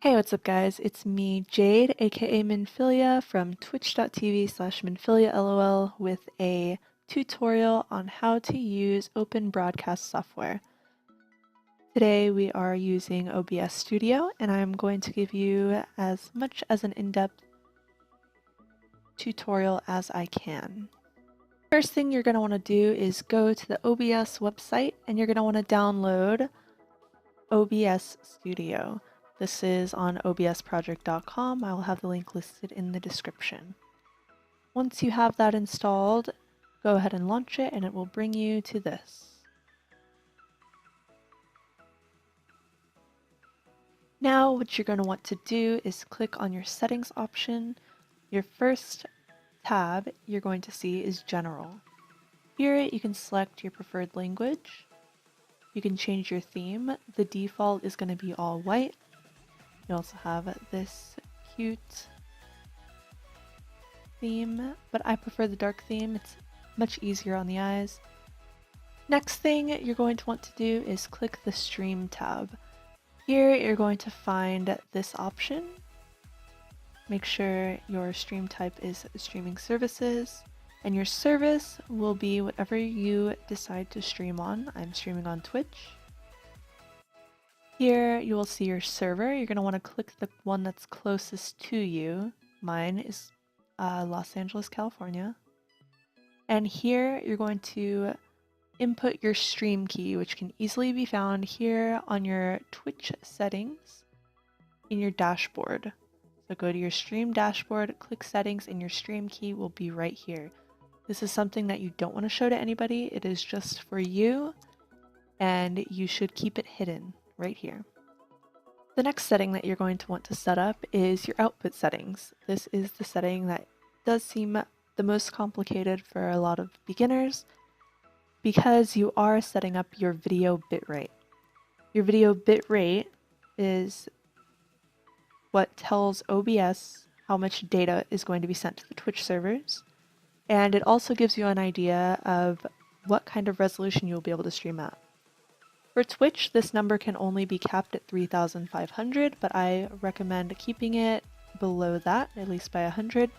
Hey, what's up guys? It's me, Jade, aka Minfilia from twitch.tv/MinfiliaLOL with a tutorial on how to use open broadcast software. Today we are using OBS Studio and I'm going to give you as much as an in-depth tutorial as I can. First thing you're going to want to do is go to the OBS website and you're going to want to download OBS Studio. This is on obsproject.com. I will have the link listed in the description. Once you have that installed, go ahead and launch it and it will bring you to this. Now what you're going to want to do is click on your settings option. Your first tab you're going to see is General. Here you can select your preferred language. You can change your theme. The default is going to be all white. You also have this cute theme, but I prefer the dark theme. It's much easier on the eyes. Next thing you're going to want to do is click the Stream tab. Here you're going to find this option. Make sure your stream type is streaming services, and your service will be whatever you decide to stream on. I'm streaming on Twitch. Here you will see your server. You're going to want to click the one that's closest to you. Mine is Los Angeles, California. And here you're going to input your stream key, which can easily be found here on your Twitch settings in your dashboard. So go to your stream dashboard, click settings, and your stream key will be right here. This is something that you don't want to show to anybody. It is just for you, and you should keep it hidden right here. The next setting that you're going to want to set up is your output settings. This is the setting that does seem the most complicated for a lot of beginners because you are setting up your video bitrate. Your video bitrate is what tells OBS how much data is going to be sent to the Twitch servers, and it also gives you an idea of what kind of resolution you'll be able to stream at. For Twitch, this number can only be capped at 3,500, but I recommend keeping it below that, at least by 100.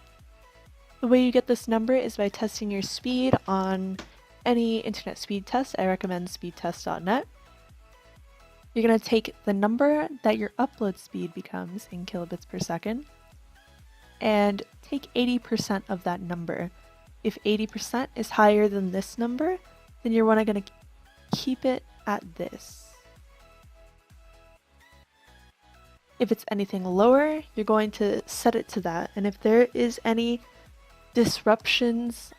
The way you get this number is by testing your speed on any internet speed test. I recommend speedtest.net. You're going to take the number that your upload speed becomes in kilobits per second and take 80% of that number. If 80% is higher than this number, then you're going to keep it at this. If it's anything lower, you're going to set it to that. And if there is any disruptions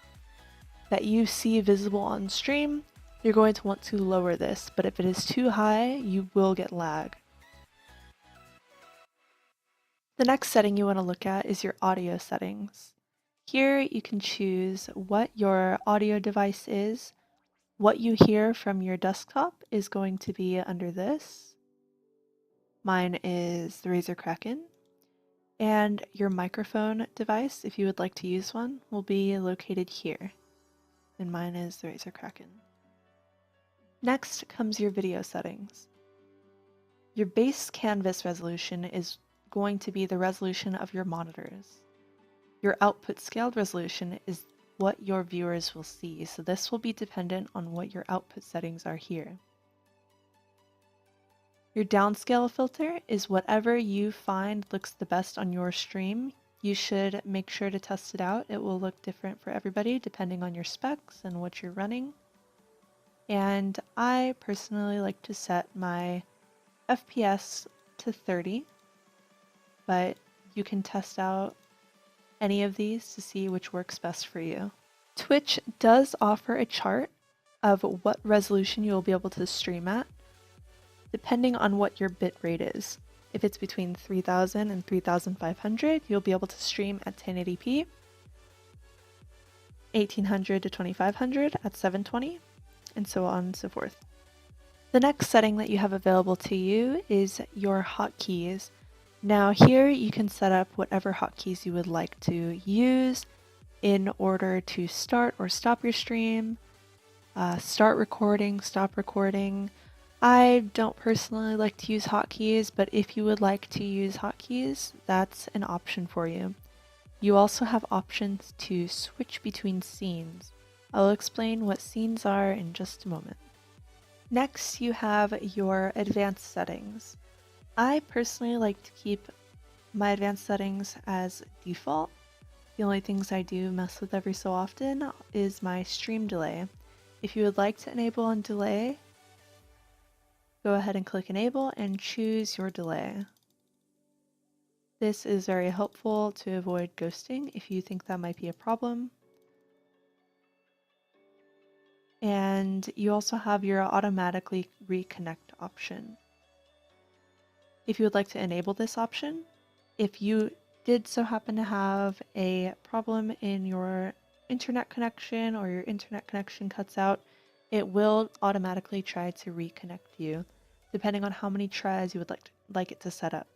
that you see visible on stream, you're going to want to lower this. But if it is too high, you will get lag. The next setting you want to look at is your audio settings. Here you can choose what your audio device is. What you hear from your desktop is going to be under this. Mine is the Razer Kraken. And your microphone device, if you would like to use one, will be located here. And mine is the Razer Kraken. Next comes your video settings. Your base canvas resolution is going to be the resolution of your monitors. Your output scaled resolution is what your viewers will see, so this will be dependent on what your output settings are here. Your downscale filter is whatever you find looks the best on your stream. You should make sure to test it out. It will look different for everybody depending on your specs and what you're running. And I personally like to set my FPS to 30, but you can test out any of these to see which works best for you. Twitch does offer a chart of what resolution you will be able to stream at, depending on what your bitrate is. If it's between 3000 and 3500, you'll be able to stream at 1080p, 1800 to 2500 at 720, and so on and so forth. The next setting that you have available to you is your hotkeys. Now here you can set up whatever hotkeys you would like to use in order to start or stop your stream, start recording, stop recording. I don't personally like to use hotkeys, but if you would like to use hotkeys, that's an option for you. You also have options to switch between scenes. I'll explain what scenes are in just a moment. Next, you have your advanced settings. I personally like to keep my advanced settings as default. The only things I do mess with every so often is my stream delay. If you would like to enable and delay, go ahead and click enable and choose your delay. This is very helpful to avoid ghosting if you think that might be a problem. And you also have your automatically reconnect option. If you would like to enable this option, if you did so happen to have a problem in your internet connection or your internet connection cuts out, it will automatically try to reconnect you, depending on how many tries you would like it to set up.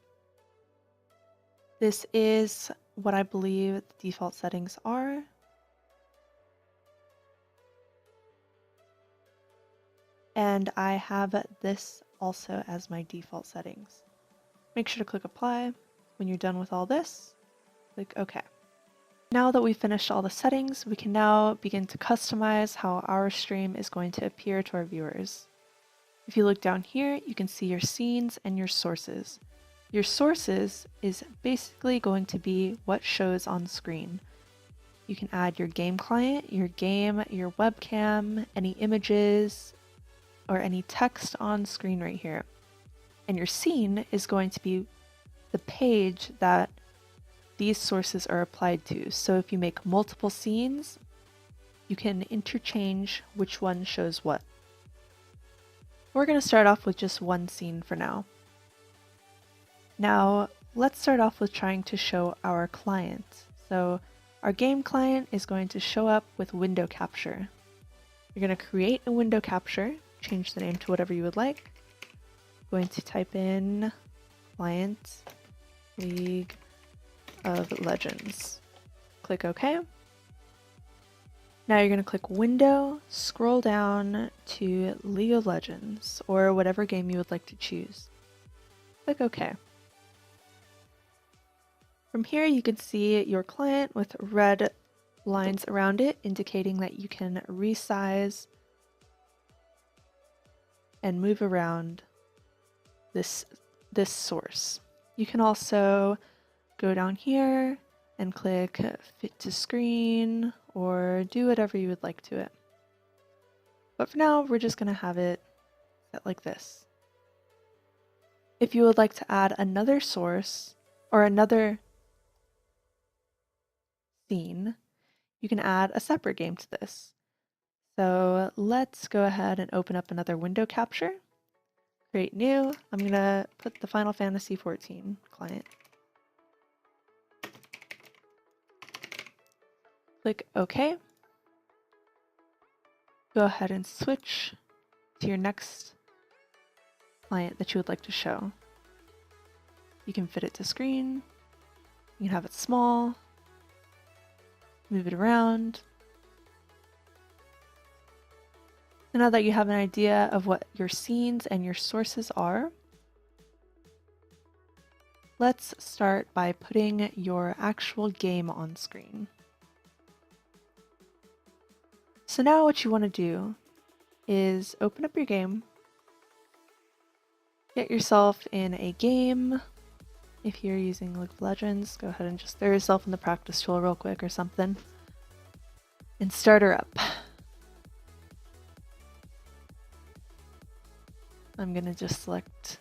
This is what I believe the default settings are. And I have this also as my default settings. Make sure to click apply. When you're done with all this, click OK. Now that we've finished all the settings, we can now begin to customize how our stream is going to appear to our viewers. If you look down here, you can see your scenes and your sources. Your sources is basically going to be what shows on screen. You can add your game client, your game, your webcam, any images, or any text on screen right here. And your scene is going to be the page that these sources are applied to. So if you make multiple scenes, you can interchange which one shows what. We're going to start off with just one scene for now. Now, let's start off with trying to show our client. So our game client is going to show up with window capture. You're going to create a window capture, change the name to whatever you would like. Going to type in client League of Legends. Click OK. Now you're going to click Window, scroll down to League of Legends, or whatever game you would like to choose. Click OK. From here you can see your client with red lines around it, indicating that you can resize and move around this source. You can also go down here and click fit to screen or do whatever you would like to it. But for now, we're just going to have it set like this. If you would like to add another source or another scene, you can add a separate game to this. So let's go ahead and open up another window capture. Create new. I'm going to put the Final Fantasy XIV client. Click OK. Go ahead and switch to your next client that you would like to show. You can fit it to screen. You can have it small. Move it around. And now that you have an idea of what your scenes and your sources are, let's start by putting your actual game on screen. So now what you want to do is open up your game, get yourself in a game. If you're using League of Legends, go ahead and just throw yourself in the practice tool real quick or something, and start her up. I'm gonna just select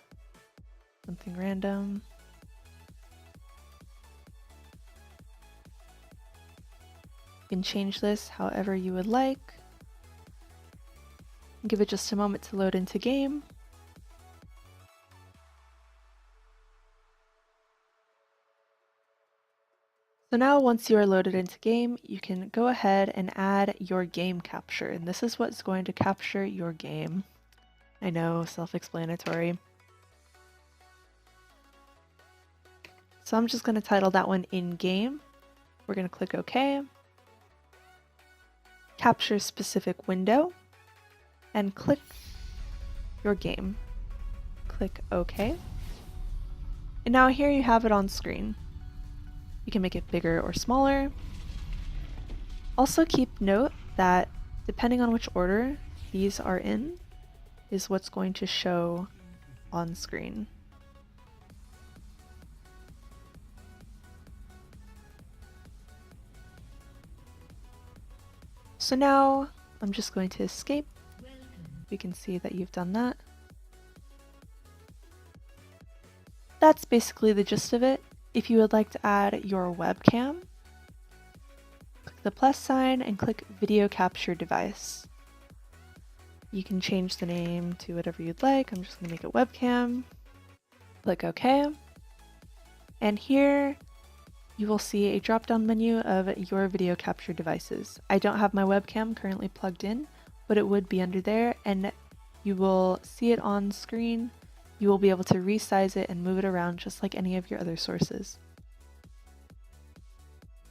something random. You can change this however you would like. Give it just a moment to load into game. So now once you are loaded into game, you can go ahead and add your game capture, and this is what's going to capture your game. I know, self-explanatory. So I'm just going to title that one in game. We're going to click OK. Capture specific window and click your game. click OK. And now here you have it on screen. You can make it bigger or smaller. Also keep note that depending on which order these are in is what's going to show on screen. So now I'm just going to escape. We can see that you've done that. That's basically the gist of it. If you would like to add your webcam, click the plus sign and click video capture device. You can change the name to whatever you'd like. I'm just going to make it webcam. Click OK. And here you will see a drop-down menu of your video capture devices. I don't have my webcam currently plugged in, but it would be under there, and you will see it on screen. You will be able to resize it and move it around just like any of your other sources.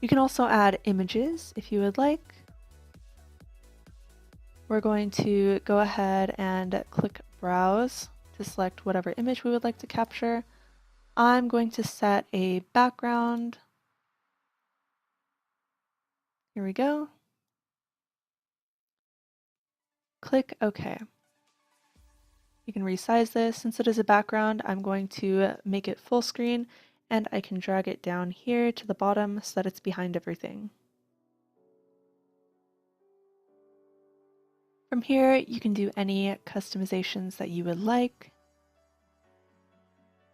You can also add images if you would like. We're going to go ahead and click Browse to select whatever image we would like to capture. I'm going to set a background. Here we go. Click OK. You can resize this. Since it is a background, I'm going to make it full screen, and I can drag it down here to the bottom so that it's behind everything. From here, you can do any customizations that you would like.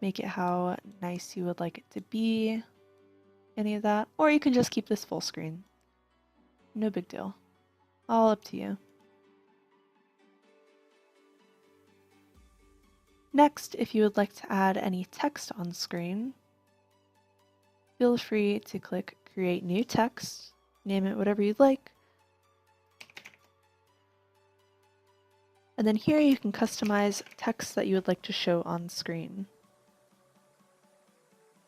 Make it how nice you would like it to be, any of that, or you can just keep this full screen. No big deal. All up to you. Next, if you would like to add any text on screen, feel free to click Create New Text, name it whatever you'd like. And then here you can customize text that you would like to show on screen.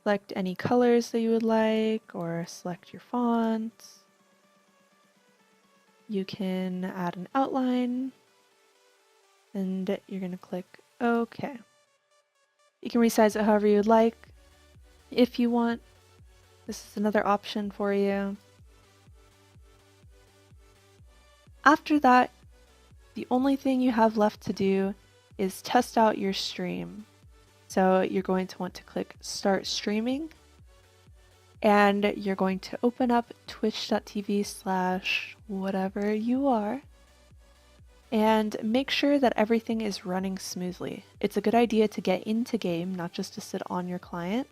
Select any colors that you would like, or select your font. You can add an outline, and you're going to click OK. You can resize it however you would like. If you want, this is another option for you. After that, the only thing you have left to do is test out your stream. So you're going to want to click Start Streaming, and you're going to open up twitch.tv/whatever you are, and make sure that everything is running smoothly. It's a good idea to get into game, not just to sit on your client,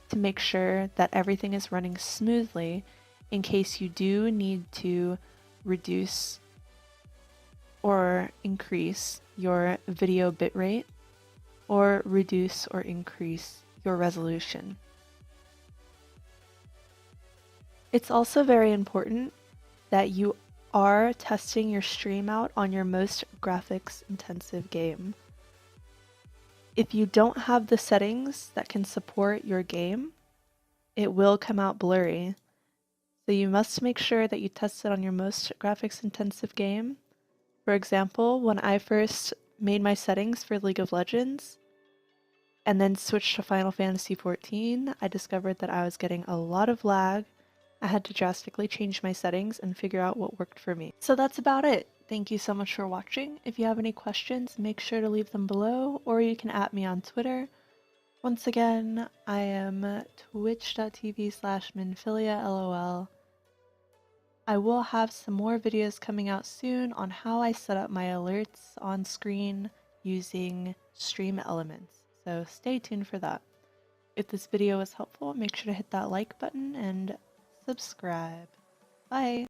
to make sure that everything is running smoothly in case you do need to reduce or increase your video bitrate, or reduce or increase your resolution. It's also very important that you are testing your stream out on your most graphics intensive game. If you don't have the settings that can support your game, it will come out blurry. So you must make sure that you test it on your most graphics intensive game. For example, when I first made my settings for League of Legends and then switched to Final Fantasy XIV, I discovered that I was getting a lot of lag. I had to drastically change my settings and figure out what worked for me. So that's about it. Thank you so much for watching. If you have any questions, make sure to leave them below, or you can @ me on Twitter. Once again, I am twitch.tv/Minfilia, LOL. I will have some more videos coming out soon on how I set up my alerts on screen using Stream Elements, so stay tuned for that. If this video was helpful, make sure to hit that like button and subscribe. Bye!